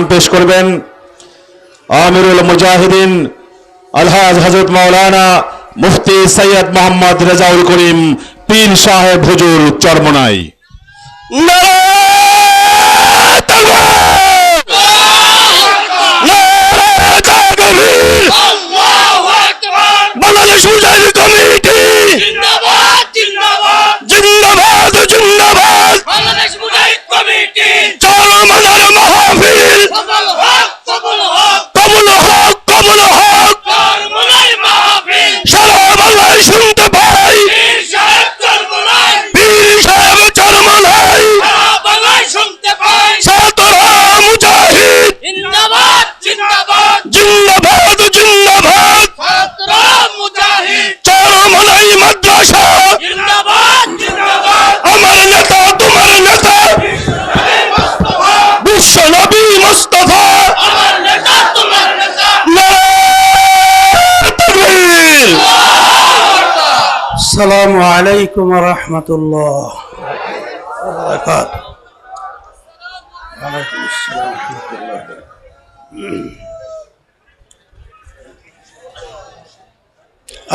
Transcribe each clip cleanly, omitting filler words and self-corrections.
পেশ করবেন আমিরুল মুজাহিদিন আলহাজ হযরত মাওলানা মুফতি সৈয়দ মোহাম্মদ রেজাউল করিম পীর সাহেব হুজুর চরমনাই। বাংলাদেশ মুজাহিদ কমিটি জিন্দাবাদ জিন্দাবাদ জিন্দাবাদ জিন্দাবাদ বাংলাদেশ মুজাহিদ কমিটি চরমনার মাহফিল কবুল হক কবুল হক কবুল হক কবুল হক চরমনার মাহফিল সারা বাংলায় শুনতে পাই পীর সাহেব চরমনাই পীর সাহেব চরমনাই সারা বাংলায় শুনতে পাই ছাত্ররা মুজাহিদ জিন্দাবাদ জিন্দাবাদ জিন্দাবাদ জিন্দাবাদ ছাত্ররা মুজাহিদ চরমনাই মাদ্রাসা জিন্দাবাদ জিন্দাবাদ আমার নেতা তোমার নেতা বিশ্ব নবী মুস্তাফা আমার নেতা তোমার নেতা তাকবীর। আসসালামু আলাইকুম ওয়া রাহমাতুল্লাহ ওয়া বারাকাতুহু। ওয়ালাইকুম আসসালাম ওয়া রাহমাতুল্লাহ।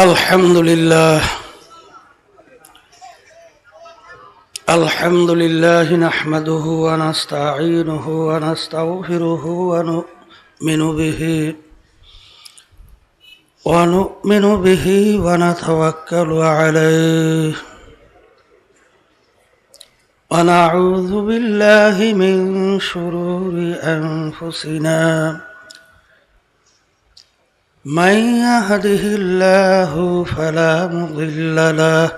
আলহামদুলিল্লাহ আলহামদুলিল্লাহ নাহমাদুহু ওয়া নাস্তাঈনুহু ওয়া নাস্তাগফিরুহু ওয়া নু'মিনু বিহি ওয়া নাতাওয়াক্কালু আলাইহি ওয়া নাউযু বিল্লাহি মিন শুরুরি আনফুসিনা মান ইয়াহদিহিল্লাহু ফালা মুদিল্লা লাহু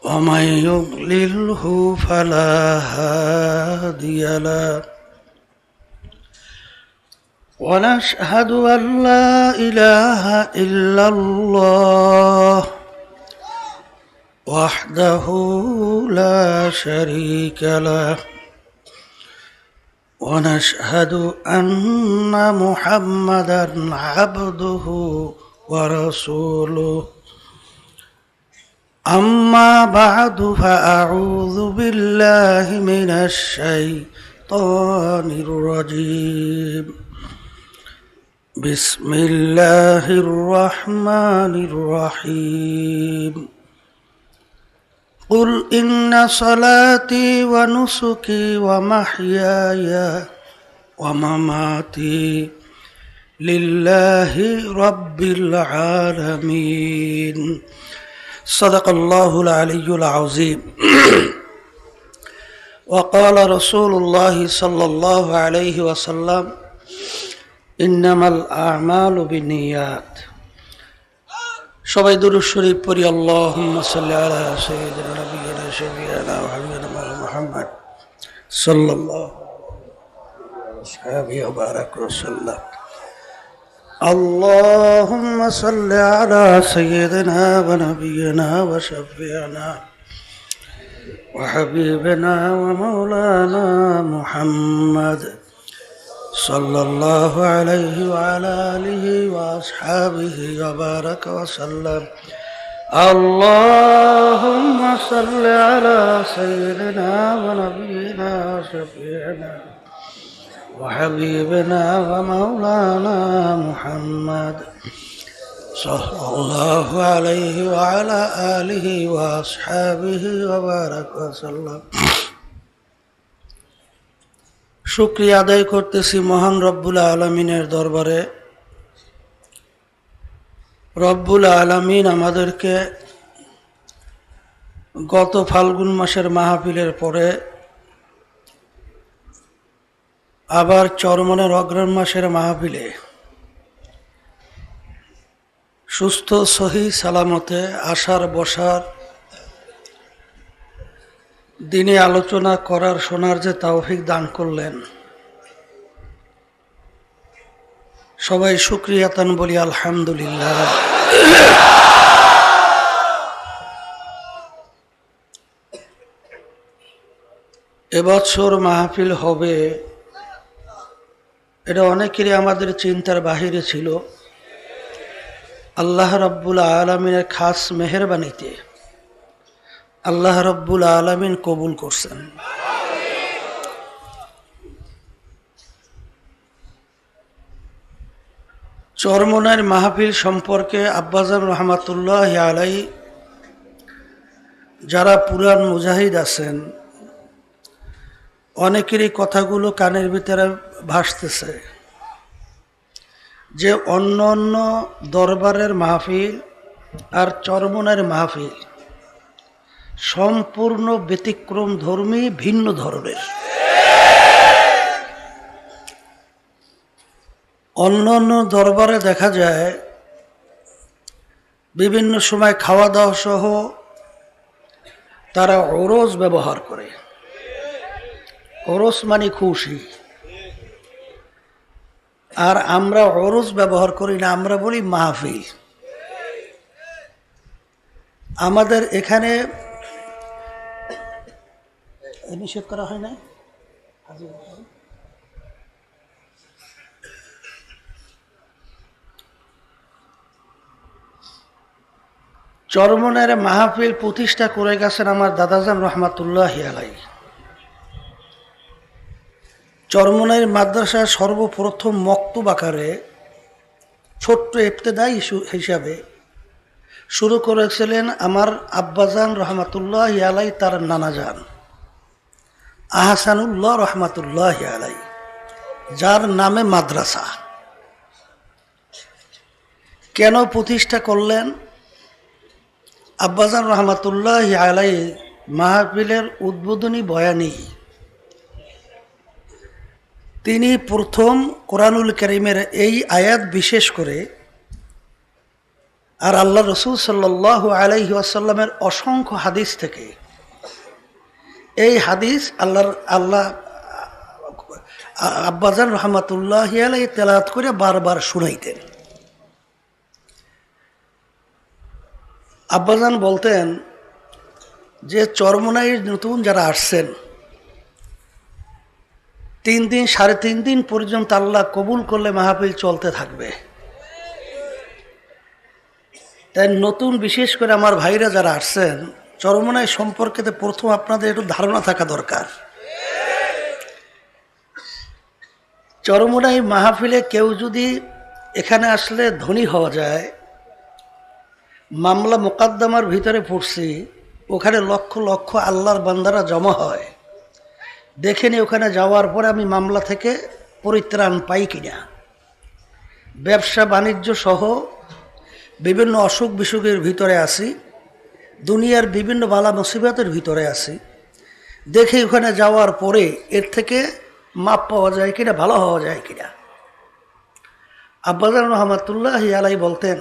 ওয়া মান ইউদ্লিলহু ফালা হাদিয়া লাহু ونشهد أن لا إله إلا الله وحده لا شريك له ونشهد أن محمدا عبده ورسوله أما بعد فأعوذ بالله من الشيطان الرجيم بسم الله الرحمن الرحيم قل إن صلاتي ونسكي ومحياي ومماتي لله رب العالمين صدق الله العلي العظيم وقال رسول الله صلى الله عليه وسلم ইন্নামাল আ'মালু বিন্নিয়াত। সবাই দুরূদ শরীফ পড়ি। আল্লাহুম্মা সাল্লি আলা সাইয়্যিদিনা নাবিয়িনা শাফিঈনা ওয়া হাবিবিনা মুহাম্মদ সাল্লাল্লাহু আলাইহি ওয়া বারাকা ওয়া সাল্লাম। আল্লাহুম্মা সাল্লি আলা সাইয়্যিদিনা ওয়া নাবিয়িনা ওয়া শাফিঈনা ওয়া হাবিবিনা ওয়া মাওলানা মুহাম্মদ সাল্লাল্লাহু আলাইহি ওয়া আলা আলিহি ওয়া আসহাবিহি ওয়া বারাকা ওয়া সাল্লাম। আল্লাহুম্মা সাল্লি আলা সাইয়্যিদিনা ওয়া নাবিয়িনা ওয়া শাফিঈনা ওয়া হাবিবিনা ওয়া মাওলানা মুহাম্মদ সাল্লাল্লাহু আলাইহি ওয়া আলা আলিহি ওয়া আসহাবিহি ওয়া বারাকা ওয়া সাল্লাম। শুকরিয়া আদায় করতেছি মহান রব্বুল আলামিনের দরবারে। রব্বুল আলামিন আমাদেরকে গত ফাল্গুন মাসের মাহফিলের পরে আবার চরমনের অগ্রহায়ণ মাসের মাহফিলে সুস্থ সহি সালামতে আসার বসার, দিনে আলোচনা করার, শোনার যে তৌফিক দান করলেন, সবাই শুকরিয়াতান বলি আলহামদুলিল্লাহ। এবছর মাহফিল হবে এটা অনেকেরই আমাদের চিন্তার বাহিরে ছিল। আল্লাহ রাব্বুল আলামিনের খাস মেহেরবানিতে আল্লাহ রাব্বুল আলামিন কবুল করছেন। চরমনাইর মাহফিল সম্পর্কে আব্বাজান রহমাতুল্লাহ আলাই যারা পুরান মুজাহিদ আছেন অনেকেরই কথাগুলো কানের ভিতরে ভাসতেছে যে অন্য অন্য দরবারের মাহফিল আর চরমনাইয়ের মাহফিল সম্পূর্ণ ব্যতিক্রম ধর্মী, ভিন্ন ধরনের। অন্য অন্য দরবারে দেখা যায় বিভিন্ন সময় খাওয়া দাওয়া সহ তারা ওরস ব্যবহার করে। ওরস মানে খুশি, আর আমরা ওরস ব্যবহার করি না, আমরা বলি মাহফিল। আমাদের এখানে নিষেধ করা হয় না। চরমনাইয়ের মাহফিল প্রতিষ্ঠা করে গেছেন আমার দাদাজান রহমাতুল্লাহ আলাই। চরমনাইয়ের মাদ্রাসা সর্বপ্রথম মক্তব আকারে ছোট্ট ইবতেদাই হিসাবে শুরু করেছিলেন আমার আব্বাজান রহমাতুল্লাহ আলাই, তার নানাজান আহসানুল্লাহ রহমাতুল্লাহ আলাই, যার নামে মাদ্রাসা। কেন প্রতিষ্ঠা করলেন? আব্বাজান রহমাতুল্লাহ আলাই মাহফিলের উদ্বোধনী বয়ানে তিনি প্রথম কোরআনুল কারীমের এই আয়াত বিশেষ করে আর আল্লাহ রসুল সাল্লাল্লাহু আলাইহি ওয়াসাল্লামের অসংখ্য হাদিস থেকে এই হাদিস আল্লাহ আব্বাজান রহমাতুল্লাহ আলাই তেলাওয়াত করে বারবার শুনাইতেন। আব্বাজান বলতেন যে চরমনাইয়ের নতুন যারা আসছেন 3 দিন 3.5 দিন পর্যন্ত আল্লাহ কবুল করলে মাহফিল চলতে থাকবে। তাই নতুন বিশেষ করে আমার ভাইরা যারা আসছেন চরমনাই সম্পর্কে প্রথম আপনাদের একটু ধারণা থাকা দরকার। চরমনাই মাহফিলে কেউ যদি এখানে আসলে ধনী হওয়া যায়, মামলা মোকদ্দমার ভিতরে পড়ছি, ওখানে লক্ষ লক্ষ আল্লাহর বান্দারা জমা হয়, দেখেনি ওখানে যাওয়ার পরে আমি মামলা থেকে পরিত্রাণ পাই কিনা। ব্যবসা বাণিজ্য সহ বিভিন্ন অসুখ বিসুখের ভিতরে আছি, দুনিয়ার বিভিন্ন বালা মুসিবতের ভিতরে আছি, দেখে ওখানে যাওয়ার পরে এর থেকে মাপ পাওয়া যায় কিনা, ভালো হওয়া যায় কিনা। আব্বাজান রহমাতুল্লাহ আলাই বলতেন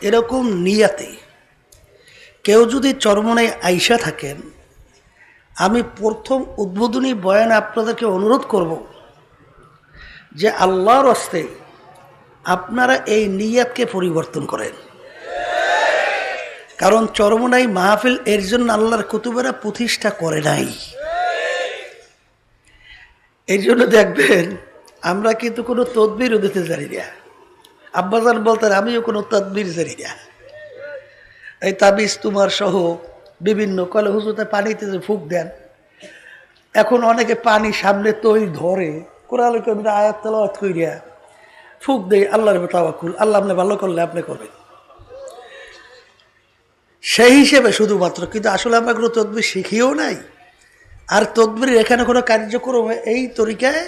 এরকম নিয়াতে কেউ যদি চরমনাই আইসা থাকেন, আমি প্রথম উদ্বোধনী বয়ানে আপনাদেরকে অনুরোধ করব যে আল্লাহর হস্তে আপনারা এই নিয়াতকে পরিবর্তন করেন। কারণ চরমনাই মাহফিল এর জন্য আল্লাহর কুতুবেরা প্রতিষ্ঠা করে নাই। এই জন্য দেখবেন আমরা কিন্তু কোনো তদবিরও দিতে জানি না। আব্বাজান বলতেন আমিও কোনো তদবির জানি না, এই তাবিজ তোমার সহ বিভিন্ন কলে হুজুতে পানিতে যে ফুক দেন, এখন অনেকে পানি সামনে তৈ ধরে কোরআন কারীমের আয়াত তেলাওয়াত কইরা ফুক দেয়, আল্লাহর তাওয়াক্কুল, আল্লাহ আপনি ভালো করলে আপনি করবেন সেই হিসেবে শুধুমাত্র। কিন্তু আসলে আমরা কোনো তদবির শিখিও নাই, আর তদবির এখানে কোনো কার্যক্রম এই তরিকায়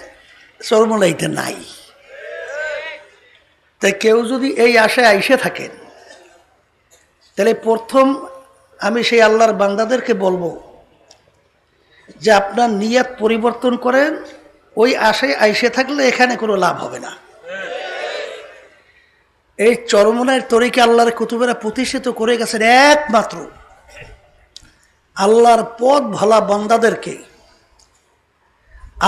চরমনাইতে নাই। তাই কেউ যদি এই আশায় আইসে থাকেন, তাহলে প্রথম আমি সেই আল্লাহর বান্দাদেরকে বলবো যে আপনার নিয়াত পরিবর্তন করেন। ওই আশায় আইসে থাকলে এখানে কোনো লাভ হবে না। এই চরমনাইয়ের তরিকা আল্লাহর কুতুবেরা প্রতিষ্ঠিত করে গেছেন একমাত্র আল্লাহর পথ ভালা বান্দাদেরকে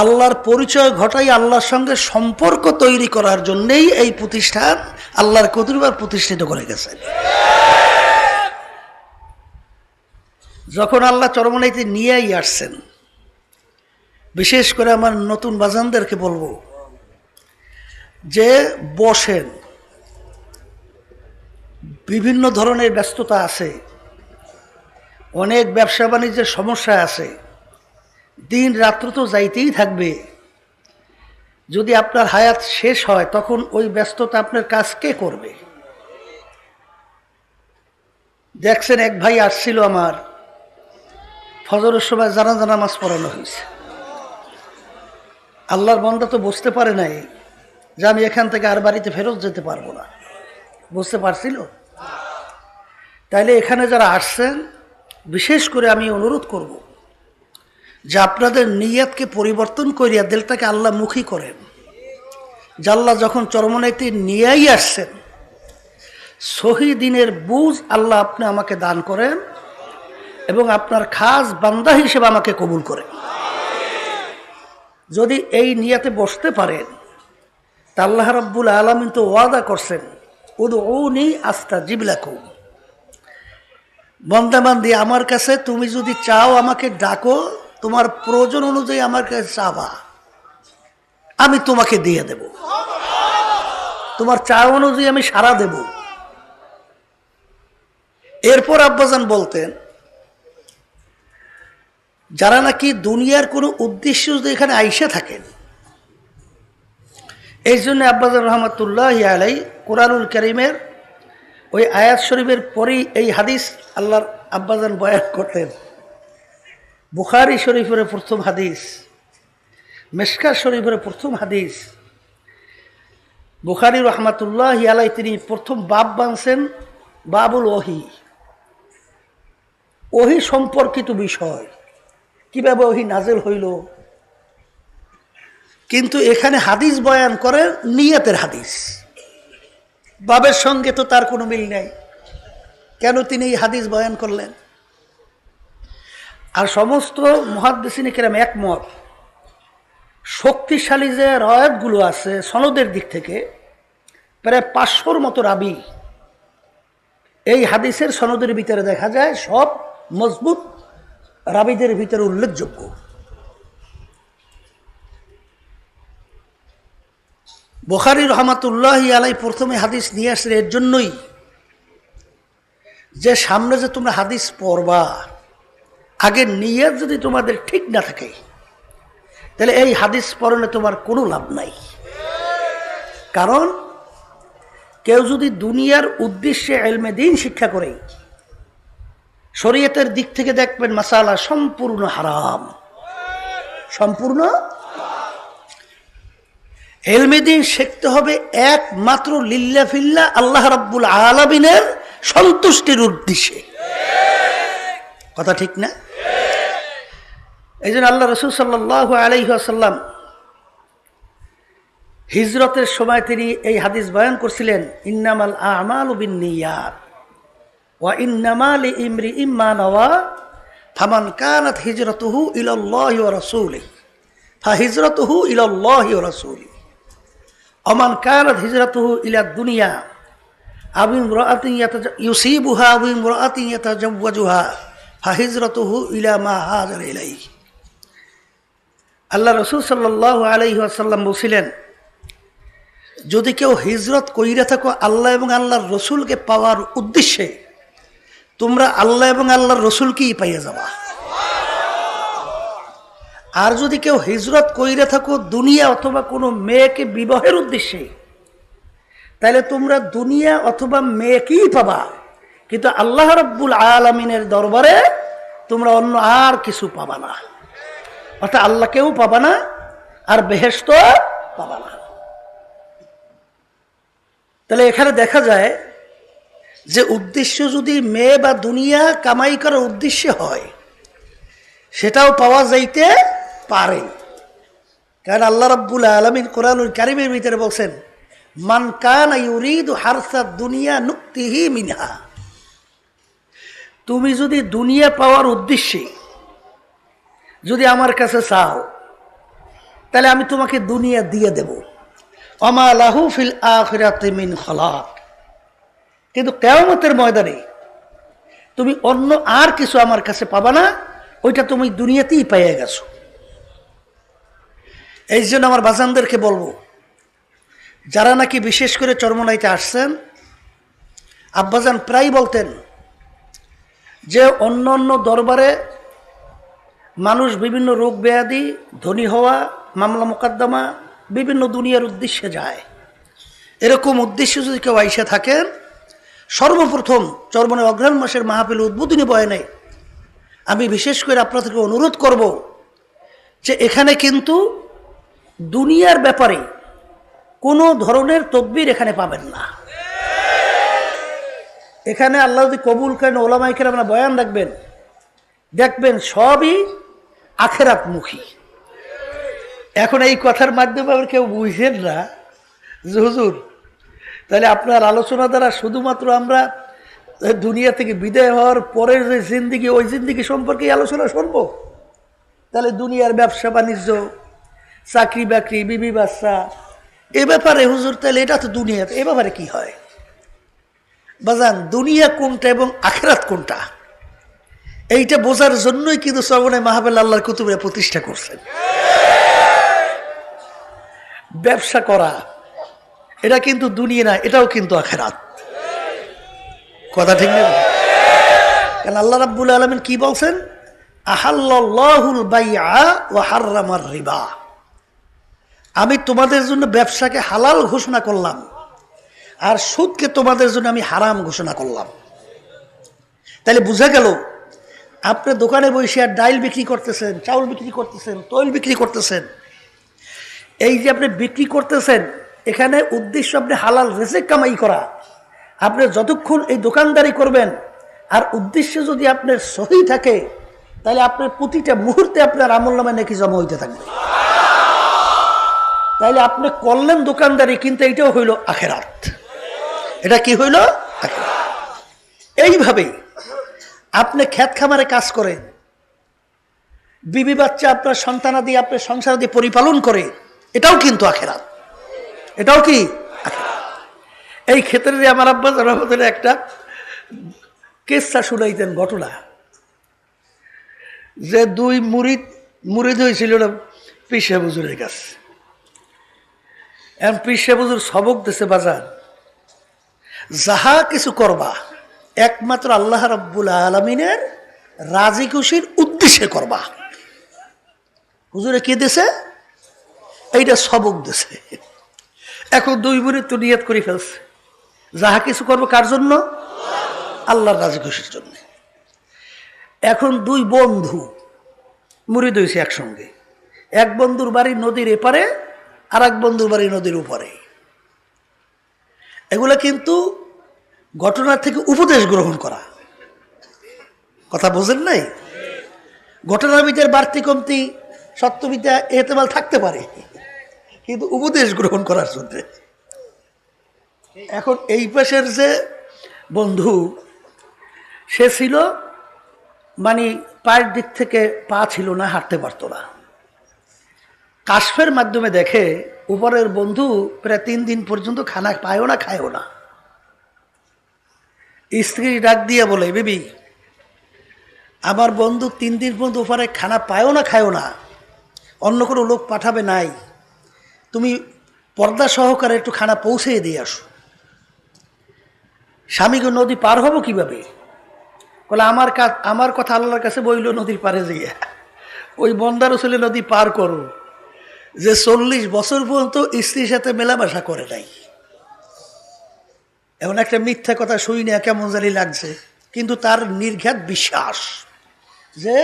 আল্লাহর পরিচয় ঘটাই আল্লাহর সঙ্গে সম্পর্ক তৈরি করার জন্যেই এই প্রতিষ্ঠান আল্লাহর কুতুবেরা প্রতিষ্ঠিত করে গেছেন। যখন আল্লাহ চরমনাইতে নিয়েই আসছেন, বিশেষ করে আমার নতুন বাজানদেরকে বলবো যে বসেন, বিভিন্ন ধরনের ব্যস্ততা আছে, অনেক ব্যবসা বাণিজ্যের সমস্যা আছে, দিন রাত্র তো যাইতেই থাকবে, যদি আপনার হায়াত শেষ হয় তখন ওই ব্যস্ততা আপনার কাজ কে করবে? দেখছেন এক ভাই আসছিল আমার, ফজরের সময় জানাজা নামাজ পড়ানো হয়েছে। আল্লাহর বান্দা তো বুঝতে পারে নাই যে আমি এখান থেকে আর বাড়িতে ফেরত যেতে পারবো না, বুঝতে পারছিল? তাইলে এখানে যারা আসছেন বিশেষ করে আমি অনুরোধ করব যে আপনাদের নিয়তকে পরিবর্তন করিয়া দিলটাকে আল্লাহ মুখী করেন। যে আল্লাহ যখন চরমনাইতে নিয়েই আসছেন, সহি দিনের বুঝ আল্লাহ আপনি আমাকে দান করেন এবং আপনার খাস বান্দা হিসেবে আমাকে কবুল করেন। যদি এই নিয়াতে বসতে পারেন তা আল্লাহ রাব্বুল আলামিন তো ওয়াদা করছেন, উদউনি আস্তাজিব লাকুম। বান্দাবান্দি আমার কাছে তুমি যদি চাও আমাকে ডাকো, তোমার প্রয়োজন অনুযায়ী আমার কাছে চাবা, আমি তোমাকে দিয়ে দেব। তোমার চাওয়া অনুযায়ী আমি সাড়া দেব। এরপর আব্বাজান বলতেন, যারা নাকি দুনিয়ার কোনো উদ্দেশ্য যদি এখানে আইসা থাকেন, এই জন্য আব্বাজান রহমতুল্লাহ আলাই কোরআনুল কারীমের ওই আয়াত শরীফের পরেই এই হাদিস আল্লাহর আব্বাজান বয়ান করতেন। বুখারী শরীফের প্রথম হাদিস, মিশকাত শরীফের প্রথম হাদিস। বুখারী রহমতুল্লাহ আলাই তিনি প্রথম বাব বানছেন বাবুল ওহী, ওহী সম্পর্কিত বিষয়, কিভাবে ওহী নাজেল হইল। কিন্তু এখানে হাদিস বয়ান করেন নিয়তের হাদিস, বাবের সঙ্গে তো তার কোনো মিল নেই, কেন তিনি এই হাদিস বয়ান করলেন? আর সমস্ত মুহাদ্দিসিন কিরাম একমত, শক্তিশালী যে রওয়ায়াতগুলো আছে সনদের দিক থেকে প্রায় 500-র মতো রাবি এই হাদিসের সনদের ভিতরে দেখা যায়, সব মজবুত রাবিদের ভিতরে উল্লেখযোগ্য। বুখারী রহমাতুল্লাহি আলাই প্রথমে হাদিস নিয়ে আসলে এর জন্যই যে সামনে যে তোমরা হাদিস পড়বা, আগের নিয়ত যদি তোমাদের ঠিক না থাকে তাহলে এই হাদিস পড়লে তোমার কোনো লাভ নাই। কারণ কেউ যদি দুনিয়ার উদ্দেশ্যে ইলমে দ্বীন শিক্ষা করে, শরীয়তের দিক থেকে দেখবেন মাসালা সম্পূর্ণ হারাম, সম্পূর্ণ। ইলমে দ্বীন শিখতে হবে একমাত্র লিল্লাহ ফিল্লাহ, আল্লাহ রাব্বুল আলামিনের সন্তুষ্টির উদ্দেশ্যে। কথা ঠিক না? এই জন্য আল্লাহ রাসূল সাল্লাল্লাহু আলাইহি ওয়াসাল্লাম হিজরতের সময় তিনি এই হাদিস বয়ান করছিলেন, ইন্নামাল আমালু বিন্নিয়াত ওয়া ইন্নামা লিইমরিইম মা নাওয়া ফামান কানাত হিজরাতুহু ইলাল্লাহি ওয়া রাসূলিহি ফাহিজরাতুহু ইলাল্লাহি ওয়া রাসূলিহি ওমান কানাত হিজরাতুহু ইলা দুনিয়া আও ইমরাআতিন ইউসিবুহা আও ইমরাআতিন ইয়াতাজাওয়াজুহা ফাহিজরাতুহু ইলা মা হাজারা ইলাইহি। আল্লাহ রাসূল সাল্লাল্লাহু আলাইহি ওয়াসাল্লাম বলেছিলেন, যদি কেউ হিজরত কইরা থাকো আল্লাহ এবং আল্লাহর রসুলকে পাওয়ার উদ্দেশ্যে, তোমরা আল্লাহ এবং আল্লাহর রসুলকেই পাইয়া যাবা। আর যদি কেউ হিজরত কইরা থাকো দুনিয়া অথবা কোনো মেয়েকে বিবাহের উদ্দেশ্যে, তাহলে তোমরা দুনিয়া অথবা মেয়েকেই পাবা, কিন্তু আল্লাহ রাব্বুল আলামিনের দরবারে তোমরা অন্য আর কিছু পাবা না। অর্থাৎ আল্লাহকেও পাবা না আর বেহেশত পাবা না। তাহলে এখানে দেখা যায় যে উদ্দেশ্য যদি মেয়ে বা দুনিয়া কামাই করার উদ্দেশ্যে হয়, সেটাও পাওয়া যাইতে পারে। কারণ আল্লাহ রাব্বুল আলামিন কোরআনুল কারীমের ভিতরে বলছেন, মান কানা ইউরিদু হারসাদ দুনিয়া নুক্তিহি মিনহা। তুমি যদি দুনিয়া পাওয়ার উদ্দেশ্যে যদি আমার কাছে চাও, তাহলে আমি তোমাকে দুনিয়া দিয়ে দেব। ওমা লাহু ফিল আখিরাতি মিন খালাক। কিন্তু কিয়ামতের ময়দানে তুমি অন্য আর কিছু আমার কাছে পাবা না, ওইটা তুমি দুনিয়াতেই পেয়ে গেছো। এই জন্য আমার বাজানদেরকে বলবো, যারা নাকি বিশেষ করে চরমনাইতে আসছেন, আব্বাজান প্রায় বলতেন যে অন্য অন্য দরবারে মানুষ বিভিন্ন রোগ ব্যাধি, ধনী হওয়া, মামলা মোকদ্দমা, বিভিন্ন দুনিয়ার উদ্দেশ্যে যায়। এরকম উদ্দেশ্যে যদি কেউ আইসা থাকেন, সর্বপ্রথম চরমনের অগ্রহায়ণ মাসের মাহফিল উদ্বোধনী বয়ানে আমি বিশেষ করে আপনাদেরকে অনুরোধ করব যে এখানে কিন্তু দুনিয়ার ব্যাপারে কোনো ধরনের তদবির এখানে পাবেন না। এখানে আল্লাহ যদি কবুল করেন, ওলামায়ে কেরামরা বয়ান রাখবেন, দেখবেন সবই আখেরাতমুখী। এখন এই কথার মাধ্যমে আবার কেউ বুঝেন না যে হুজুর তাহলে আপনার আলোচনা দ্বারা শুধুমাত্র আমরা দুনিয়া থেকে বিদায় হওয়ার পরের যে জিন্দিগি, ওই জিন্দিগি সম্পর্কে আলোচনা শুনবো? তাহলে দুনিয়ার ব্যবসা বাণিজ্য, চাকরি বাকরি, বিবি বাচ্চা, এ ব্যাপারে হুজুর তাহলে এটা তো দুনিয়া, এ ব্যাপারে কি হয়? বাজান, দুনিয়া কোনটা এবং আখেরাত কোনটা এইটা বোঝার জন্যই কিন্তু চরমনে মাহফিল আল্লাহর কুতুবে প্রতিষ্ঠা করছেন। ব্যবসা করা এটা কিন্তু দুনিয়া না, এটাও কিন্তু আখেরাত। কথা ঠিক নেই? কারণ আল্লাহ রাব্বুল আলামিন কি বলছেন? আহাল্লাল্লাহুল বাইআ ওয়া হাররামার রিবা। আমি তোমাদের জন্য ব্যবসাকে হালাল ঘোষণা করলাম, আর সুদকে তোমাদের জন্য আমি হারাম ঘোষণা করলাম। তাহলে বোঝা গেল, আপনি দোকানে বসে আর ডাইল বিক্রি করতেছেন, চাউল বিক্রি করতেছেন, তৈল বিক্রি করতেছেন, এই যে আপনি বিক্রি করতেছেন, এখানে উদ্দেশ্য আপনি হালাল রিজিক কামাই করা। আপনি যতক্ষণ এই দোকানদারি করবেন আর উদ্দেশ্য যদি আপনার সহি থাকে, তাহলে আপনার প্রতিটা মুহূর্তে আপনার আমলনামায় নেকি জমা হইতে থাকবে। তাইলে আপনি করলেন দোকানদারি, কিন্তু এইটাও হইল আখেরাত। এটা কি হইল? আখেরাত। এইভাবে আপনি ক্ষেত খামারে কাজ করেন, বিবি বাচ্চা আপনার সন্তানাদি আপনার সংসারাদি পরিপালন করে, এটাও কিন্তু আখেরাত। এটাও কি আখেরাত। এই ক্ষেত্রে আমার আব্বা আমাদের একটা কেসটা শুনাইতেন, ঘটনা, যে দুই মুরিদ হয়েছিল না পীর সাহেব হুজুরের কাছে। এখন পীর সাহেব হুজুর সবক দিছে, বাজার যাহা কিছু করবা একমাত্র আল্লাহ রাব্বুল আলামিনের রাজি খুশির উদ্দেশ্যে করবা। হুজুরে কি দিছে? এইটা সবক দিছে। এখন দুই মুরিদ তো নিয়ত করে ফেলছে, যাহা কিছু করবো কার জন্য? আল্লাহর রাজি খুশির জন্য। এখন দুই বন্ধু মুরিদ হয়েছে একসঙ্গে। এক বন্ধুর বাড়ি নদীর এপারে, আর এক বন্ধুর বাড়ি নদীর উপরে। এগুলা কিন্তু ঘটনা থেকে উপদেশ গ্রহণ করা। কথা বোঝেন নাই? ঘটনার ভিতরে বাড়তি কমতি সত্যবিদ্যা এহতেমাল থাকতে পারে, কিন্তু উপদেশ গ্রহণ করার জন্য। এখন এই পাশের যে বন্ধু, সে ছিল মানে পায়ের দিক থেকে পা ছিল না, হাঁটতে পারতো না। কাশফের মাধ্যমে দেখে উপরের বন্ধু প্রায় 3 দিন পর্যন্ত খানা পায়ও না, খায়ও না। স্ত্রী ডাক দিয়ে বলে, বেবি আমার বন্ধু 3 দিন পর্যন্ত উপরে খানা পায়ও না, খায়ও না, অন্য কোনো লোক পাঠাবে নাই, তুমি পর্দা সহকারে একটু খানা পৌঁছে দিয়ে আসো। স্বামীকে নদী পার হবো কিভাবে? বলে আমার কথা আল্লাহর কাছে বইল, নদীর পারে যেয়ে ওই বন্দার ছেলে নদী পার করো, যে 40 বছর পর্যন্ত স্ত্রীর সাথে মেলামেশা করে নাই। এমন একটা মিথ্যা কথা শুই না, কেমন জানি লাগছে, কিন্তু তার নির্ঘাত বিশ্বাস যে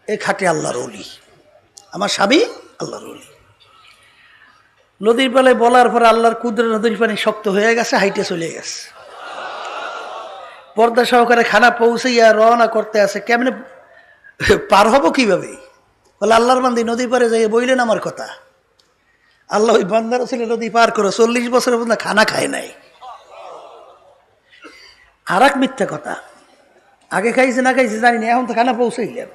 এ খাটে আল্লাহর ওলি, আমার স্বামী আল্লাহর ওলি। নদীর পালে বলার পরে আল্লাহর কুদরত, নদীর পানি শক্ত হয়ে গেছে, হাইটে চলে গেছে। পর্দা সহকারে খানা পৌঁছাইয়া রওনা করতে আছে, কেমনে পার হবো কিভাবে? বলে আল্লাহর বান্দি নদীর পারে যাই বইলেন আমার কথা। আল্লাহ ওই বান্দার ছিল নদী পার করো, 40 বছরের পর্যন্ত খানা খায় নাই। আর এক মিথ্যা কথা, আগে খাইছে না খাইছে জানি না, এখন তো খানা পৌঁছাইলেন,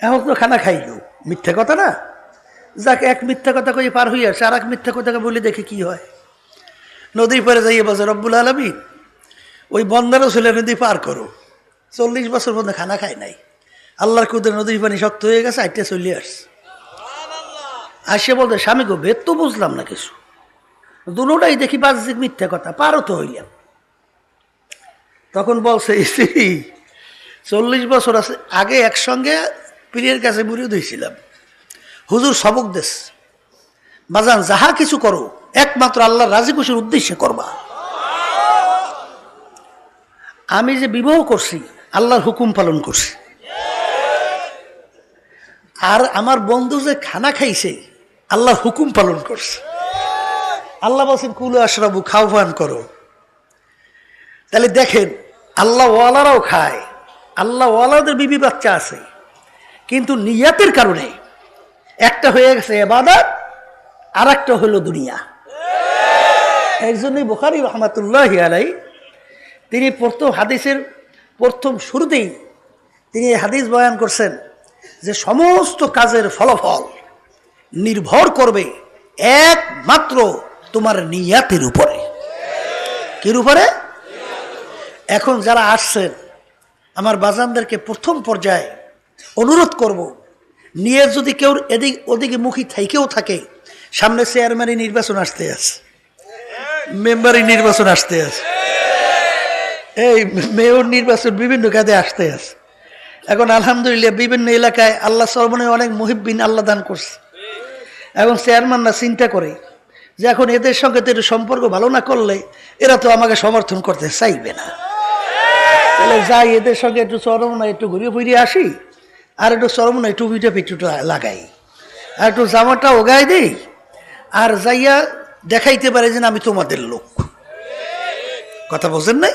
এখন তো খানা খাইল। মিথ্যা কথা না? যাকে এক মিথ্যা কথা কই পার হয়ে আসে, আর এক মিথ্যা কথাকে বলে দেখে কি হয়। নদীর পারে যাইয়ে বলছে, রব্বুল আলামিন ওই বন্দারও ছেলে নদী পার করো, 40 বছর পর্যন্ত খানা খায় নাই, আল্লাহর কুদরত নদীর পানি শক্ত হয়ে গেছে, আইটা চলে আসছে। আসে বলতে, স্বামী গো বেদ তো বুঝলাম না কিছু, দুটাই দেখি বাহ্যিক মিথ্যা কথা, পারও তো হইলাম। তখন বলছে, 40 বছর আছে আগে একসঙ্গে পীরের কাছে মুরিদ হয়েছিলাম, হুজুর সবক দেশ, বাজান যাহা কিছু করো একমাত্র আল্লাহর রাজি খুশির উদ্দেশ্যে করবা। আমি যে বিবাহ করছি আল্লাহর হুকুম পালন করছি, আর আমার বন্ধু যে খানা খাইছে আল্লাহর হুকুম পালন করছে। আল্লাহ বলছেন কুলু আশরাবু, খাও পান করো। তাহলে দেখেন আল্লাহ ওয়ালারাও খায়, আল্লাহ ওয়ালাদের বিবি বাচ্চা আছে, কিন্তু নিয়াতের কারণে একটা হয়ে গেছে ইবাদত আর একটা হলো দুনিয়া। এই জন্যই বুখারী রহমাতুল্লাহি আলাইহি তিনি হাদিসের প্রথম শুরুতেই তিনি এই হাদিস বয়ান করছেন যে সমস্ত কাজের ফলাফল নির্ভর করবে একমাত্র তোমার নিয়াতের উপরে। কির উপরে? এখন যারা আসছেন আমার বাজানদেরকে প্রথম পর্যায়ে অনুরোধ করব, নিয়ে যদি কেউ এদিক ওদিকে মুখী থাইকেও থাকে, সামনে চেয়ারম্যানের নির্বাচন আসতে আছে, মেম্বারের নির্বাচন আসতে আছে, এই মেয়র নির্বাচন বিভিন্ন কাজে আসতে আছে। এখন আলহামদুলিল্লাহ বিভিন্ন এলাকায় আল্লাহ সর্বনে অনেক মুহিব্বিন আল্লাহ দান করছে, এবং চেয়ারম্যানরা চিন্তা করে যে এখন এদের সঙ্গে তো একটু সম্পর্ক ভালো না করলে এরা তো আমাকে সমর্থন করতে চাইবে না, তাহলে যাই এদের সঙ্গে একটু চরমনা একটু ঘুরিয়ে ফিরিয়ে আসি, আর একটু চরমনা টুপিটা পিটুটা লাগাই, আর একটু জামাটা ওগাই দিই, আর যাইয়া দেখাইতে পারে যে আমি তোমাদের লোক। কথা বলছেন নাই?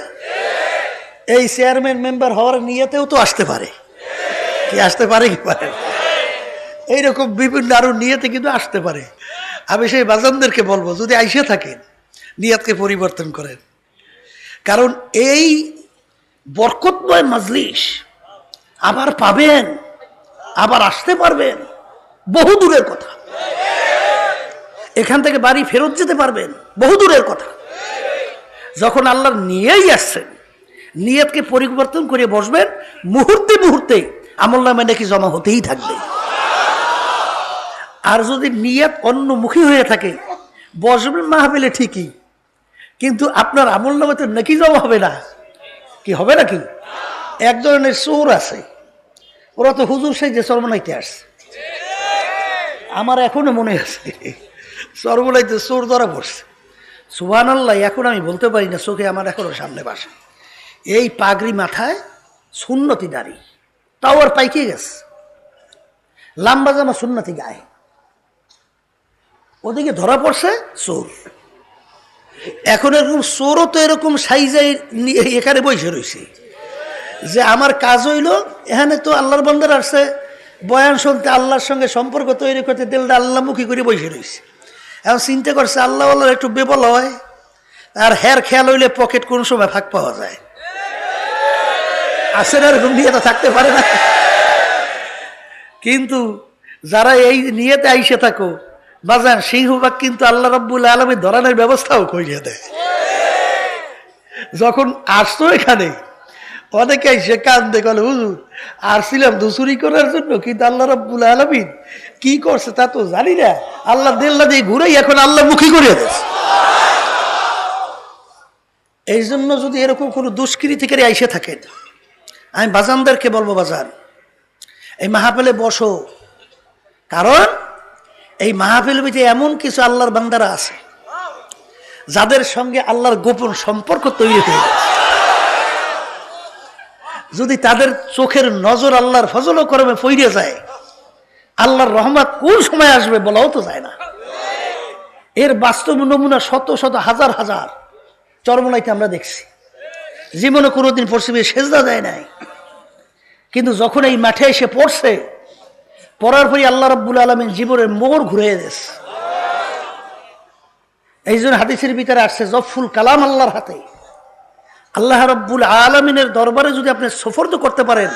এই চেয়ারম্যান মেম্বার হওয়ার নিয়েতেও তো আসতে পারে, কি আসতে পারে কি পারে, এইরকম বিভিন্ন আরো নিয়েতে কিন্তু আসতে পারে। আমি সেই বাজানদেরকে বলবো যদি আইসে থাকেন নিয়াতকে পরিবর্তন করেন, কারণ এই বরকতময় মাজলিস আবার পাবেন, আবার আসতে পারবেন, বহু দূরের কথা। এখান থেকে বাড়ি ফেরত যেতে পারবেন, বহু দূরের কথা। যখন আল্লাহর নিয়েই আসছেন, নিয়তকে পরিবর্তন করে বসবেন, মুহূর্তে মুহূর্তে আমলনামে নাকি জমা হতেই থাকবে। আর যদি নিয়ত অন্যমুখী হয়ে থাকে, বসবেন মাহফিলে ঠিকই, কিন্তু আপনার আমলনামে তো নাকি জমা হবে না। কি হবে নাকি? এক ধরনের চোর আছে, ওরা তো হুজুর সেই যে চরমনাইতে আসছে, আমার এখনো মনে আছে চরমনাইতে চোর ধরা পড়ছে। সুবহানাল্লাহ, এখন আমি বলতে পারি না, চোখে আমার এখনো সামনে বাসে। এই পাগড়ি মাথায়, সুন্নতি দাড়ি, তাও আর পাইকে গেছে, লাম্বা জামা সুন্নতি গায়ে, ওদিকে ধরা পড়ছে চোর। এখন এরকম চোরও তো এরকম সাইজাই এখানে বসে রয়েছে যে আমার কাজ হইল এখানে তো আল্লাহর বান্দার আসছে বয়ান শুনতে, আল্লাহর সঙ্গে সম্পর্ক তৈরি করতে, দিলটা আল্লাহমুখী করে বসে রয়েছে। এখন চিন্তা করছে আল্লাহ আল্লাহর একটু বেবল হয়, আর হের খেয়াল হইলে পকেট কোন সময় ফাঁক পাওয়া যায়। আসেন এরকম নিয়তে থাকতে পারে না। কিন্তু যারা এই নিয়তে আইসে থাকো বাজান, সিংহবাগ কিন্তু আল্লাহ রাব্বুল আলামিন ধরানোর ব্যবস্থাও করিয়ে দেয়। যখন আসতো এখানে অনেকে এসে কান্দে, বলে হুজুর আসছিলাম দুসুরি করার জন্য, কিন্তু আল্লাহ রাব্বুল আলামিন কি করছে তা তো জানি না, আল্লাহ দেল্লা দিয়ে ঘুরেই এখন আল্লাহ মুখী করিয়ে দিয়েছে। এই জন্য যদি এরকম কোনো দুষ্কৃতিকারী আইসে থাকেন, আমি বাজানদেরকে বলবো বাজান এই মাহফিলে বসো, কারণ এই মাহফিল ভিতরে এমন কিছু আল্লাহর বান্দারা আছে যাদের সঙ্গে আল্লাহর গোপন সম্পর্ক তৈরি হয়ে গেছে। যদি তাদের চোখের নজর আল্লাহর ফজল ও করমে পইড়ে যায়, আল্লাহর রহমত কোন সময় আসবে বলাও তো যায় না। এর বাস্তব নমুনা শত শত হাজার হাজার চরমনাইতে আমরা দেখছি। জীবনে কোনোদিন পশ্চিমে সেজদা দেয় নাই, কিন্তু যখন এই মাঠে এসে পড়ছে, পড়ার পরই আল্লাহ রাব্বুল আলামিন জীবনের মোড় ঘুরিয়ে দিয়েছে। এই জন্য হাদিসের ভিতরে আসছে জফুল কালাম আল্লাহর হাতে। আল্লাহ রাব্বুল আলামিনের দরবারে যদি আপনি সুফরদ করতে পারেন,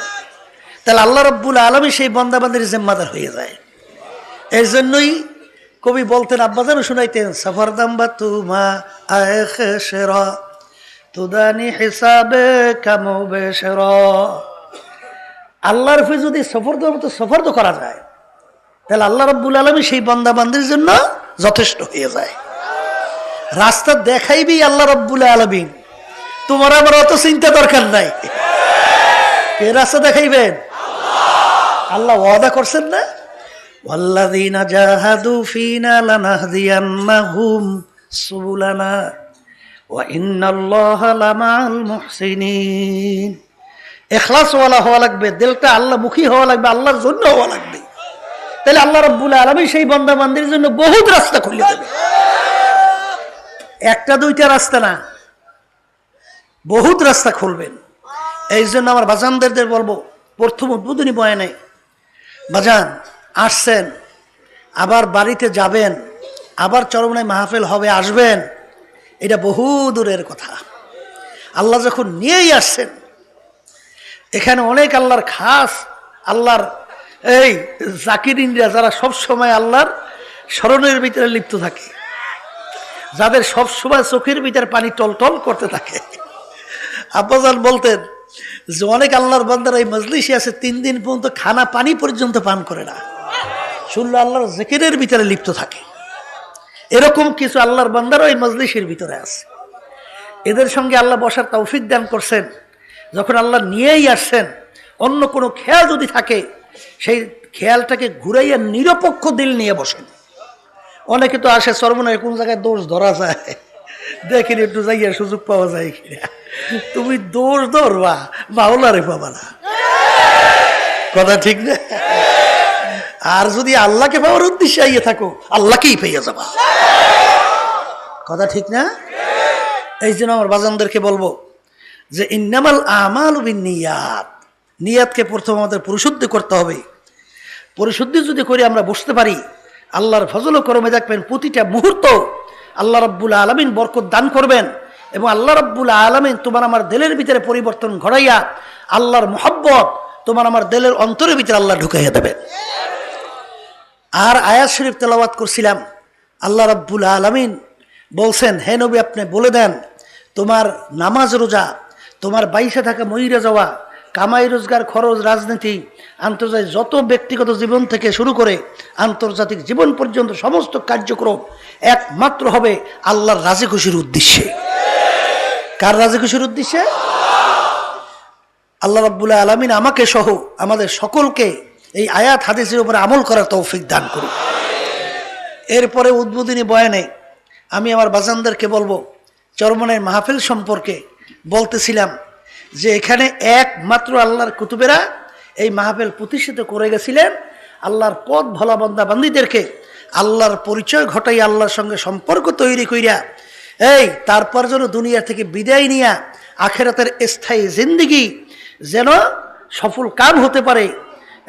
তাহলে আল্লাহ রাব্বুল আলামিন সেই বান্দাবান্দির জিম্মাদার হয়ে যায়। এই জন্যই কবি বলতেন, আব্বাজানও শুনাইতেন, সফরদম বা তুমা আখেশরা তুদানি হিসাবে কামবেশরা। আল্লাহর ফি যদি সফরদ করা যায়, তাহলে আল্লাহ রাব্বুল আলামিন সেই বান্দাবান্দির জন্য যথেষ্ট হয়ে যায়। রাস্তা দেখাইবি আল্লাহ রাব্বুল আলামিন, তোমার আমার অত চিন্তা দরকার নাই। কে রাস্তা দেখাইবেন? আল্লাহ ওয়াদা করছেন না, ওয়াল্লাযীনা জাহাদু ফীনা লানাহদিয়ান্নাহুম সুবুলানা ওয়া ইন্নাল্লাহা লামাআল মুহসিনিন। ইখলাসওয়ালা হওয়া লাগবে, দিলটা আল্লাহমুখী হওয়া লাগবে, আল্লাহর জন্য হওয়া লাগবে। তাহলে আল্লাহ রাব্বুল আলামিন সেই বান্দা বান্দির জন্য বহুত রাস্তা খুলে দেবে। একটা দুইটা রাস্তা না, বহুত রাস্তা খুলবেন। এই জন্য আমার বাজানদের বলবো, প্রথম উদ্বোধনী বয়ানে বাজান আসছেন, আবার বাড়িতে যাবেন, আবার চরমনায় মাহফিল হবে, আসবেন, এটা বহু দূরের কথা। আল্লাহ যখন নিয়েই আসছেন, এখানে অনেক আল্লাহর খাস, আল্লাহর এই জাকিরিনরা যারা সব সময় আল্লাহর স্মরণের ভিতরে লিপ্ত থাকে, যাদের সব সময় চোখের ভিতরে পানি টলটল করতে থাকে। আব্বাজান বলতেন যে অনেক আল্লাহর বান্দারা এই মজলিসে আছে 3 দিন পর্যন্ত খানা পানি পর্যন্ত পান করে না, শুনলে আল্লাহর জিকিরের ভিতরে লিপ্ত থাকে। এরকম কিছু আল্লাহর বান্দারা এই মজলিসের ভিতরে আছে। এদের সঙ্গে আল্লাহ বসার তৌফিক দান করছেন। যখন আল্লাহ নিয়েই আসছেন, অন্য কোনো খেয়াল যদি থাকে, সেই খেয়ালটাকে ঘুরাইয়া নিরপেক্ষ দিল নিয়ে বসেন। অনেকে তো আসে সর্বনয় কোন জায়গায় দোষ ধরা যায়, দেখেন একটু যাইয়া সুযোগ পাওয়া যায় কিনা। তুমি দোষ ধরবা, মাওলারে পাবা না, কথা ঠিক না? আর যদি আল্লাহকে পাওয়ার উদ্দেশ্যে আইয়ে থাকো, আল্লাহকেই পেয়ে যাবা, কথা ঠিক না? এই জন্য আমার বাজানদেরকে বলবো যে ইন্নামাল আমালু বিন্নিয়াত, নিয়াতকে প্রথম আমাদের পরিশুদ্ধ করতে হবে। পরিশুদ্ধি যদি করে আমরা বসতে পারি, আল্লাহর ফজল ও করমে দেখবেন প্রতিটা মুহূর্ত আল্লাহ রাব্বুল আলামিন বরকত দান করবেন, এবং আল্লাহ রাব্বুল আলামিন তোমার আমার দিলের ভিতরে পরিবর্তন ঘটাইয়া আল্লাহর মুহাব্বত তোমার আমার দিলের অন্তরের ভিতরে আল্লাহ ঢুকাইয়া দেবেন। আর আয়াত শরীফ তেলাওয়াত করছিলাম, আল্লাহ রাব্বুল আলামিন বলছেন, হে নবী আপনি বলে দেন, তোমার নামাজ রোজা, তোমার বাইসে থাকা মহিরা যাওয়া, কামাই রোজগার, খরচ, রাজনীতি, আন্তর্জাতিক যত ব্যক্তিগত জীবন থেকে শুরু করে আন্তর্জাতিক জীবন পর্যন্ত সমস্ত কার্যক্রম একমাত্র হবে আল্লাহর রাজি খুশির উদ্দেশ্যে। কার রাজি খুশির উদ্দেশ্যে? আল্লাহ রাব্বুল আলামিন আমাকে সহ আমাদের সকলকে এই আয়াত হাদিসের উপরে আমল করার তৌফিক দান করুন। এরপরে উদ্বোধনী বয়ানে আমি আমার বাজানদেরকে বলবো, চরমনের মাহফিল সম্পর্কে বলতেছিলাম যে এখানে একমাত্র আল্লাহর কুতুবেরা এই মাহফিল প্রতিষ্ঠিত করে গেছিলেন। আল্লাহর পথ ভোলা বান্দা বান্দীদেরকে আল্লাহর পরিচয় ঘটাই, আল্লাহর সঙ্গে সম্পর্ক তৈরি কইরা এই তারপর যেন দুনিয়া থেকে বিদায় নিয়া আখেরাতের স্থায়ী জিন্দিগি যেন সফল কাম হতে পারে,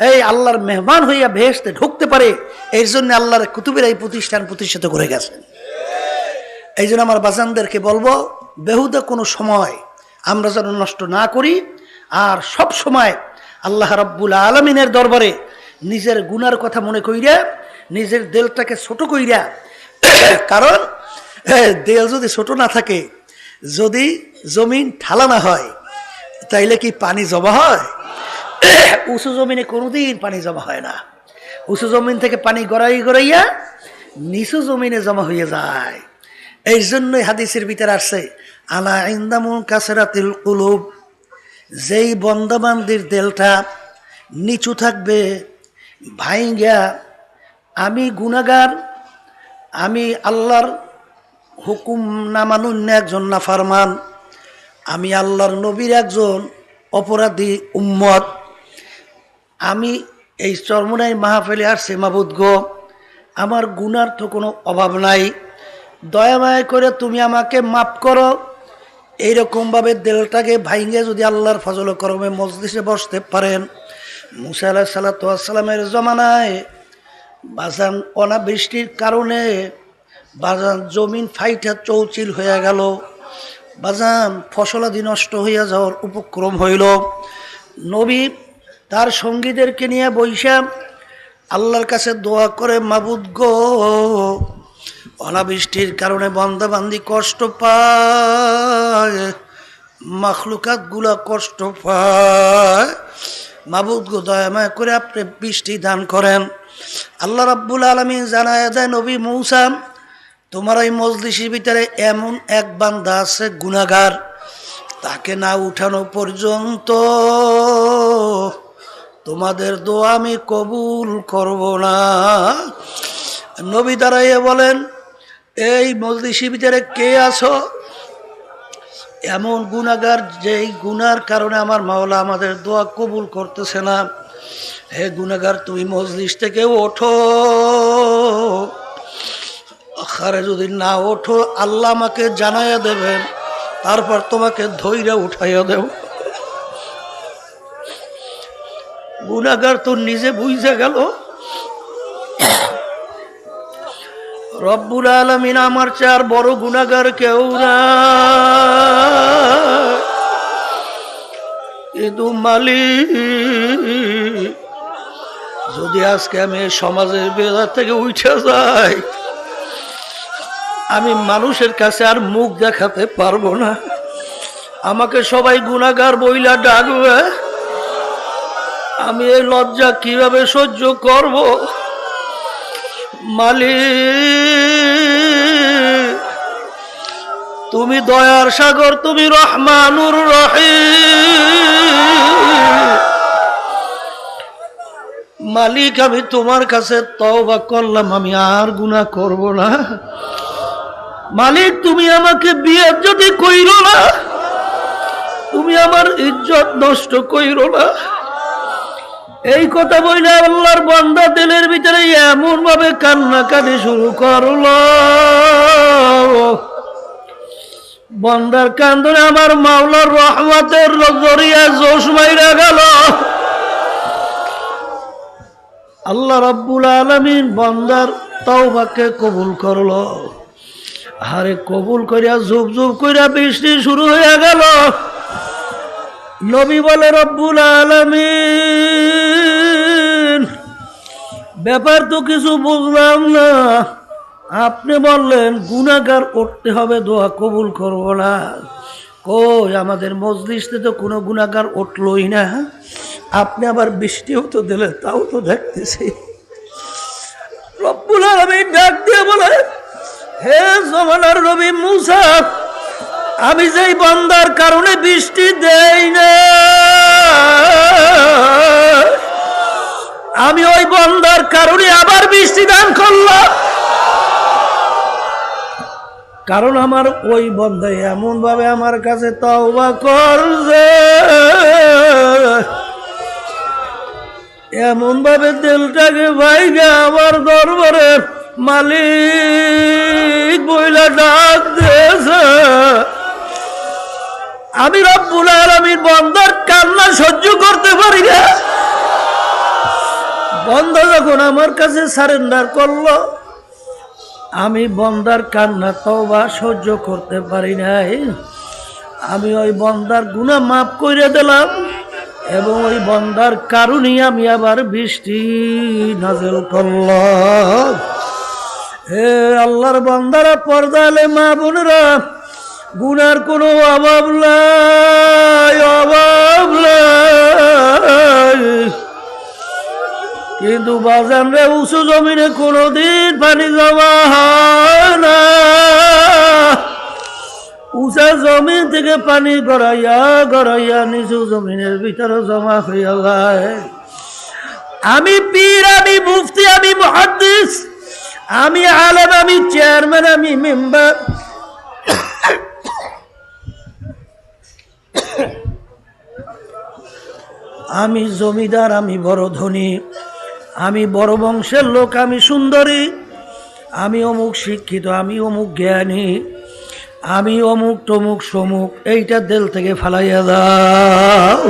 এই আল্লাহর মেহমান হইয়া বেহেশতে ঢুকতে পারে, এই জন্য আল্লাহর কুতুবেরা এই প্রতিষ্ঠান প্রতিষ্ঠিত করে গেছেন। এই জন্য আমার বাজানদেরকে বলবো, বেহুদা কোনো সময় আমরা যেন নষ্ট না করি, আর সব সময় আল্লাহ রাব্বুল আলামিনের দরবারে নিজের গুনার কথা মনে কইরা নিজের দিলটাকে ছোট কইরা, কারণ দেল যদি ছোট না থাকে, যদি জমিন ঠালা না হয়, তাইলে কি পানি জমা হয়? উঁচু জমিনে কোনোদিন পানি জমা হয় না। উঁচু জমিন থেকে পানি গড়াইয়া নিচু জমিনে জমা হয়ে যায়। এই জন্যই হাদিসের ভিতরে আসছে, আলা ইনদামুন কাসরাতিল কুলুব, যেই বন্দাবান্দির দিলটা নিচু থাকবে, ভাইঙ্গা, আমি গুনাহগার, আমি আল্লাহর হুকুম না মানুন একজন নাফরমান, আমি আল্লাহর নবীর একজন অপরাধী উম্মত, আমি এই চরমনাই মাহফিলে আসছি, মাবুদ গো আমার গুনার তো কোনো অভাব নাই, দয়া মায়া করে তুমি আমাকে মাফ করো। এইরকমভাবে দিলটাকে ভাইঙ্গে যদি আল্লাহর ফজল করমে মজলিসে বসতে পারেন। মুসা আলাইহিস সালাতু ওয়াস সালামের জমানায় বাজান অনাবৃষ্টির কারণে বাজান জমিন ফাইটা চৌচিল হয়ে গেল, বাজান ফসলাদি নষ্ট হইয়া যাওয়ার উপক্রম হইল। নবী তার সঙ্গীদেরকে নিয়ে বৈশা আল্লাহর কাছে দোয়া করে, মাবুদ গো অনাবৃষ্টির কারণে বান্দাবান্দি কষ্ট পায়, মাখলুকাত গুলা কষ্ট পায়, মাবুদ গো দয়া মায়া করে আপনি বৃষ্টি দান করেন। আল্লাহ রাব্বুল আলামিন জানায় দেয়, নবী মূসা তোমার এই মজলিসের ভিতরে এমন এক বান্দা আছে গুনাহগার, তাকে না উঠানো পর্যন্ত তোমাদের দোয়া আমি কবুল করব না। নবী দাঁড়াইয়া বলেন, এই মজলিসের ভিতরে কে আছো এমন গুনাহগার যেই গুনার কারণে আমার মাওলা আমাদের দোয়া কবুল করতেছে না? হে গুনাহগার, তুমি মজলিস থেকে ওঠো। আরে যদি না ওঠো, আল্লাহ আমাকে জানাইয়া দেবেন, তারপর তোমাকে ধৈর্য উঠাইয়া দেব। গুনাহগার তো নিজে বুঝে গেল রব্বুল আলামিন আমার চেয়ে আর বড় গুনাহগার কেউ না। কিন্তু মালিক, যদি আজকে আমি সমাজের বেলা থেকে উঠে যাই, আমি মানুষের কাছে আর মুখ দেখাতে পারবো না। আমাকে সবাই গুনাহগার বইলা ডাকবে, আমি এই লজ্জা কিভাবে সহ্য করব? মালিক, তুমি দয়ার সাগর, তুমি রহমানুর রহিম। মালিক, আমি তোমার কাছে তওবা করলাম, আমি আর গুনাহ করব না। মালিক, তুমি আমাকে বিয়ে যদি কইরো না, তুমি আমার ইজ্জত নষ্ট কইরো না। এই কথা বলে আল্লাহর বান্দা দিলের ভিতরে এমন ভাবে কান্নাকাটি শুরু করলো, বান্দার কান্দনে আমার মাওলার রহমতের জরিয়া জোশ মাইরা গেল। আল্লাহ রাব্বুল আলামিন বান্দার তওবাকে কবুল করলো। আরে কবুল করিয়া ঝুপ ঝুপ করিয়া বৃষ্টি শুরু হয়ে গেল। নবী বলে, রব্বুল আলামিন, ব্যাপার তো কিছু বুঝলাম না। আপনি বললেন গুনাহগার উঠতে হবে, দোয়া কবুল করব না। কই, আমাদের মজলিসে তো কোনো গুনাহগার উঠলই না। আপনি আবার বৃষ্টিও তো দিলেন, তাও তো দেখতেছি। রব্বুল আলামিন ডাক দিয়ে বলে, হে জমানার নবী মুসা, আমি যেই বান্দার কারণে বৃষ্টি দেই না, আমি ওই বান্দার কারণে আবার বৃষ্টি দান করলাম। কারণ আমার ওই বান্দা এমন ভাবে আমার কাছে তওবা করছে, এমন ভাবে দিলটাকে ভাইগা আমার দরবারে মালিক বইলা ডাক দিয়েছে। আমি রব্বুল আলামিন বান্দার কান্না সহ্য করতে পারি না। বান্দা যখন আমার কাছে সারেন্ডার করলো, আমি বান্দার কান্না তওবা সহ্য করতে পারি নাই। আমি ওই বান্দার গুনাহ মাফ করে দিলাম এবং ওই বান্দার কারণেই আমি আবার বৃষ্টি নাযিল করলাম। হে আল্লাহর বান্দারা, পর্দালে মা বোনেরা, গুনার কোনো অভাব নাই, অভাব নাই। কিন্তু বাজান রে, উঁচু জমিনে কোনোদিন পানি জমা হয় না। উঁচা জমিন থেকে পানি গড়াইয়া গড়াইয়া নিচু জমিনের ভিতরে জমা হইয়া যায়। আমি পীর, আমি মুফতি, আমি মুহাদ্দিস, আমি আলেম, আমি চেয়ারম্যান, আমি মেম্বার, আমি জমিদার, আমি বড় ধনী, আমি বড় বংশের লোক, আমি সুন্দরী, আমি অমুক শিক্ষিত, আমি অমুক জ্ঞানী, আমি অমুক তমুক সমুক, এইটা দিল থেকে ফালাইয়া দাও।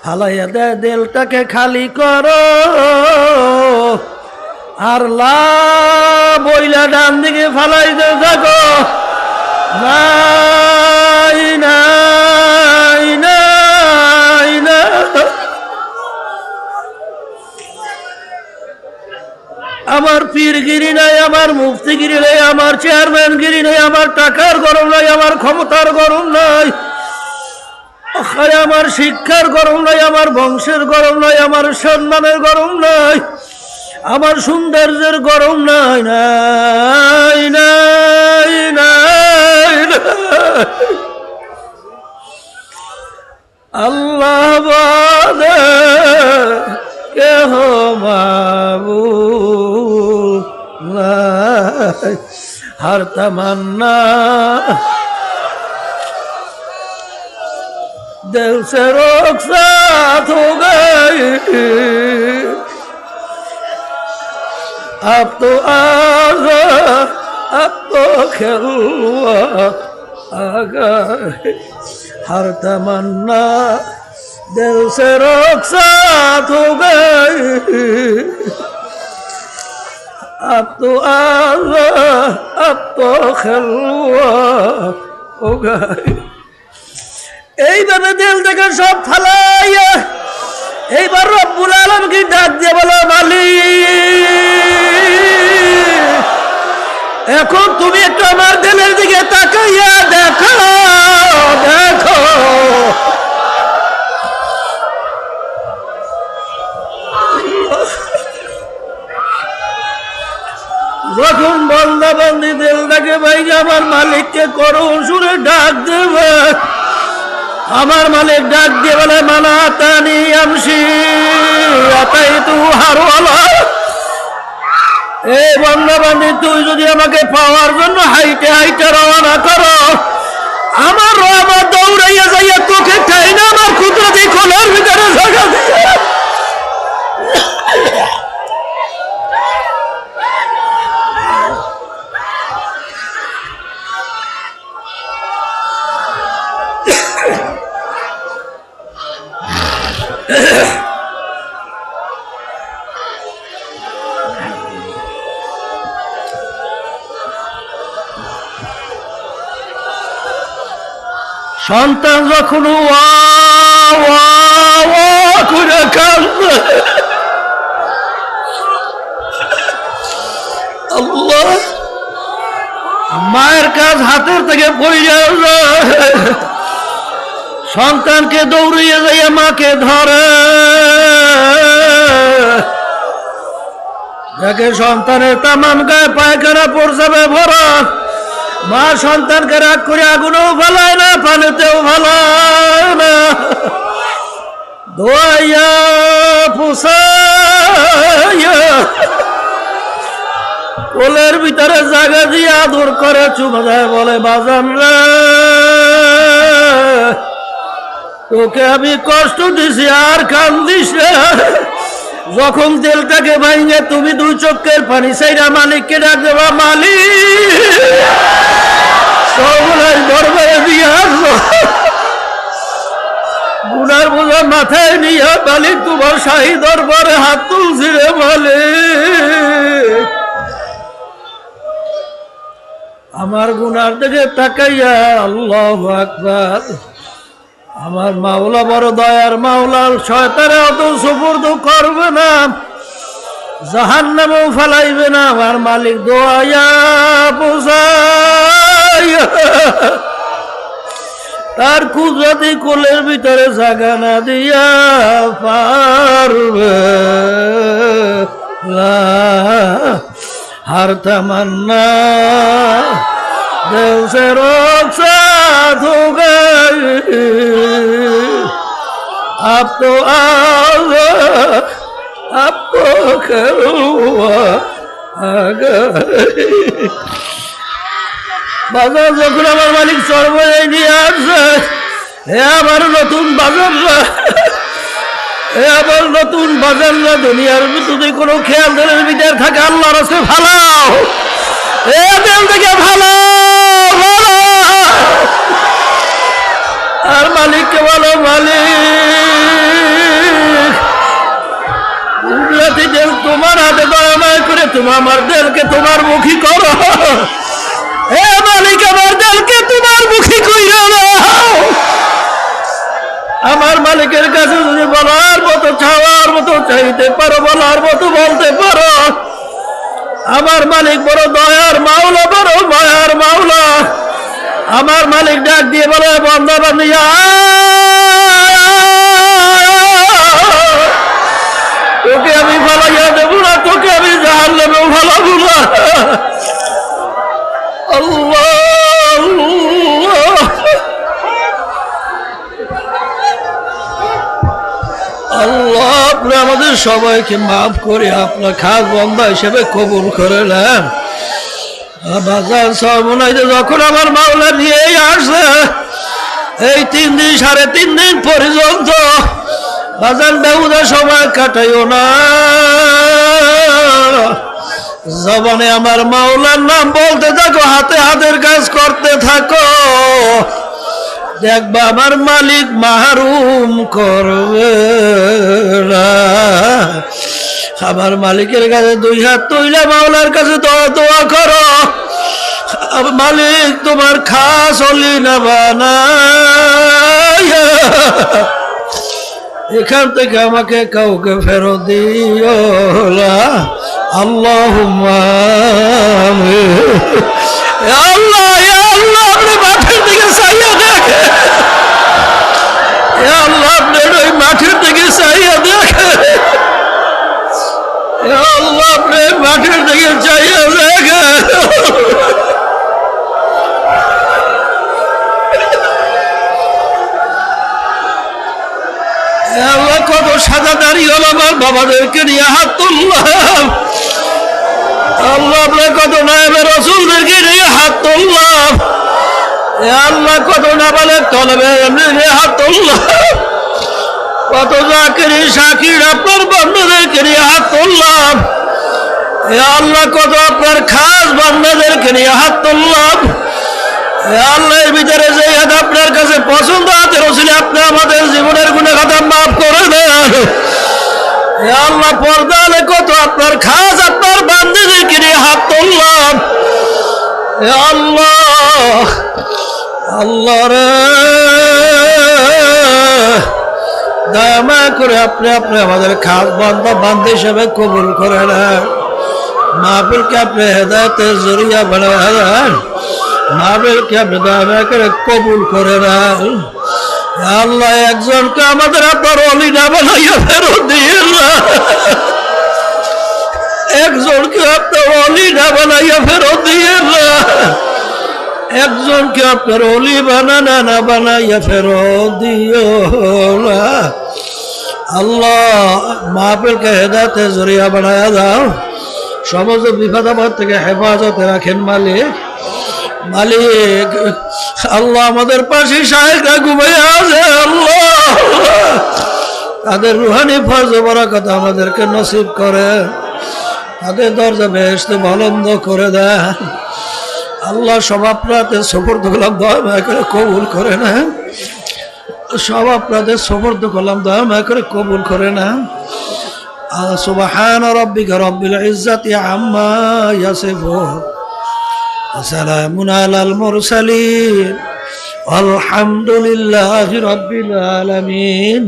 ফালাইয়া দেয়, দিলটাকে খালি করো। আর লা বইলা ডান দিকে ফালাইতে থাকো। নাই নাই নাই না। আমার পীরগিরি নাই, আমার মুফতিগিরি নাই, আমার চেয়ারম্যানগিরি নাই, আমার টাকার গরম নাই, আমার ক্ষমতার গরম নাই, আমার শিক্ষার গরম নাই, আমার বংশের গরম নাই, আমার সম্মানের গরম নাই, আমার সৌন্দর্যের গরম নাই। নাই নাই নাই আল্লাহ বাদে हर तमन्ना दिल से रुखसात हो गई अब तो आज़ाद अब तो खिलवा आ गई हर तमन्ना दिल से रुखसात हो गई अब तो आज़ाद अब तो खिलवा हो गई এইভাবে দিল থেকে সব ফালাইয়া এইবার রব্বুল আলামিনকে ডাক দিয়ে বলো মালিক এখন তুমি একটু আমার দিলের দিকে তাকাইয়া দেখো দেখো যখন বান্দা বান্দি দিলটাকে ভাইয়া আমার মালিককে করুণ সুরে ডাক দেবে আমার মালিক ডাক দিয়ে বলে মানা তানি আমশি আতাইতু হারওয়ালা এই বান্দা বান্দি তুই যদি আমাকে পাওয়ার জন্য হাইটে হাইটে রওনা করো আমার রব দৌড়াইয়া যাইয়া তোকে খাই না আমার কুদরতি খোলার ভিতরে জায়গা দিয়ে সন্তান যখন ওয়া ওয়া ওয়া করে কাঁদবে আল্লাহ মায়ের কাজ হাতের থেকে পড়ে যাবে সন্তানকে দৌড়িয়ে যাইয়া মাকে ধরে যাকে সন্তানের তামাম গায়ে পায়খানা পড়ছাবে ভরা মা সন্তানকে রাগ করে আগুনেও ফেলায় না পানিতেও ফেলায় না দোয়াইয়া পুষাইয়া কোলের ভিতরে জায়গা দিয়ে আদর করে চুমা দেয় বলে বাজান রে তোকে আমি কষ্ট দিছি আর কান্দিস রে যখন দিলটাকে ভাঙে তুমি দুই চোখের পানি চাইরা মালিককে ডাক দেবা মালিক সবলাই দরবারে দিয়ে আসবো গুনার বোঝা মাথায় নিয়ে মালিক তোমার শাহী দরবারে হাত তুলছি রে মালিক আমার গুনার দিকে তাকাইয়া আল্লাহু আকবার আমার মাওলা বড় দয়ার মাওলা শয়তানে অত সুপুর্দ করবে না জাহান্নামেও ফেলাইবে না আমার মালিক দোয়াইয়া বুঝাইয়া তার কুদরতি কোলের ভিতরে জায়গা না দিয়া পারবে না हर तमन्ना दिल से रुखसात हो गई अब तो आज़ाद अब तो खिलवा आ गई বাজার যখন আমার মালিক সর্বদাই নিয়ে আসছে হে আমার নতুন বাজাররা এ আবার নতুন বাজার না দুনিয়ার যদি কোনো খেয়াল দিলের ভিতরে থাকে আল্লাহ রাস্তায় ভালাও এ দিল থেকে ভালো আর মালিককে বলো মালিক দিল তোমার হাতে দয়াময় করে তুমি আমার দিলকে তোমার মুখী করো এ মালিক আমার দিলকে তোমার মুখী কইরা দাও আমার মালিকের কাছে যদি বলার মতো চাওয়ার মতো চাইতে পারো বলার মতো বলতে পারো আমার মালিক বড় দয়ার মাওলা বড় মায়ার মাওলা আমার মালিক ডাক দিয়ে বলে বান্দা বান্দিয়া তোকে আমি ফালাইয়া দেবো না তোকে আমি জাহান্নামেও ফালাবো না আল্লাহ আল্লাহ আপনি আমাদের সবাইকে মাফ করে আপনার খাস বান্দা হিসেবে কবুল করে নেন। বাজার সর্বনাইতে যখন আমার মাওলা নিয়ে আসে এই 3 দিন 3.5 দিন পর্যন্ত বাজার বেহুদা সময় কাটাইও না, জবানে আমার মাওলার নাম বলতে থাকো, হাতে হাতের কাজ করতে থাকো, দেখবা আমার মালিক মাহরুম করবে না। আমার মালিকের কাছে 2 হাত তুইলা মাওলার কাছে দোয়া করো, মালিক তোমার খাস হলি না বানায় এখান থেকে আমাকে কাউকে ফেরত দিও না। আল্লাহুম্মা আমিন। আল্লাহ আল্লাহ আপনি মাঠের দিকে চাইয়া দেখে, আল্লাহ আপনি ওই মাঠের দিকে চাইয়া দেখে, আল্লাহ আপনি মাঠের দিকে চাইয়া দেখে। আল্লাহ কত সাদা দাড়ি হল আমার বাবাদেরকে নিয়ে হাত তুললাম, আল্লাহ আপনার কত নায়েবে রাসূলদেরকে নিয়ে হাত তুললাম, আল্লাহ কত নাবালেগ তলবে নিয়ে হাত তুললাম, কত জাকিরি শাকির আপনার বান্দাদেরকে নিয়ে হাত তুললাম, আল্লাহ কত আপনার খাস বান্দাদেরকে নিয়ে হাত তুললাম। আল্লাহর ভিতরে যে হাত আপনার কাছে পছন্দ আছে রসুল আপনি আমাদের জীবনের গুনাহ খাতা মাফ করে দেন। আল্লাহ পর্দালে কত আপনার খাস আপনার বান্দাদেরকে নিয়ে হাত তুললাম, আল্লাহ আল্লাহ রে দয়া করে আপনি আমাদের খাস বান্দা বান্দা হিসেবে কবুল করে নেন, মাহফিলকে আপনি হেদায়েতের জরিয়া বানায় দেন, মাহফিলকে আপনি দয়া করে কবুল করে নেন। আল্লাহ একজনকে আমাদের আপনার ওলি না বানাইয়া ফেরত দিয়ে না, একজনকে আপনার ওলি না বানাইয়া ফেরত দিয়ে না, একজনকে আপনার ওলি না বানাইয়া ফেরত দিও না। আল্লাহ মাহফিলকে হেদায়েতের জরিয়া বানায়া দাও, সমস্ত বিপদ আপদ থেকে হেফাজতে রাখেন মালিক। মালিক আল্লাহ আমাদের পাশে শায়েখরা ঘুমিয়ে আছে, আল্লাহ তাদের রুহানি ফয়জ বরকত আমাদেরকে নসিব করে, তাদের দরজা বেহেশত বুলন্দ করে দেয়। আল্লাহ সব আপনাদের সুপর্দ করলাম, দয়া করে কবুল করে না, সব আপনাদের সুপর্দ করলাম, দয়া করে কবুল করে না। সুবহান রাব্বিকা রাব্বিল ইজ্জাতি আম্মা ইয়াসিফুন ওয়া সালামুন আলাল মুরসালিন আলহামদুলিল্লাহি রাব্বিল আলামিন।